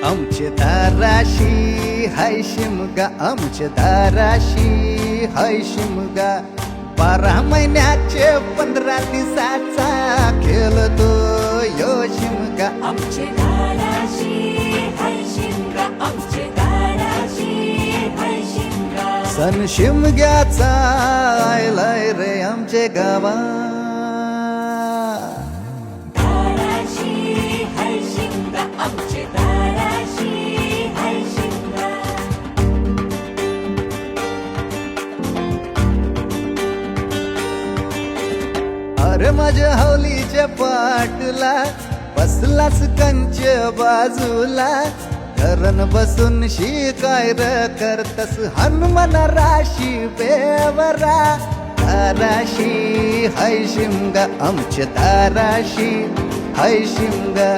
आमचे दाराशी हाय शिमगा, आमचे दाराशी हाय शिमगा. 12 महिन्याचे 15 दिवसाचा खेळतो यो शिमगा. आमचे दाराशी हाय शिमगा, आमचे दाराशी हाय शिमगा. सण शिमग्याचा आयलाय रे आमचे गावा. दाराशी हाय शिमगा, आमचे दाराशी हाय शिमगा. अरे माझ्या हौलीच्या पाटला बसलास कंच बाजूला. धरण बसून शिकाय र करतस हनुमान राशी बेवरा. दाराशी हाय शिमगा, आमच्या दाराशी हाय शिमगा.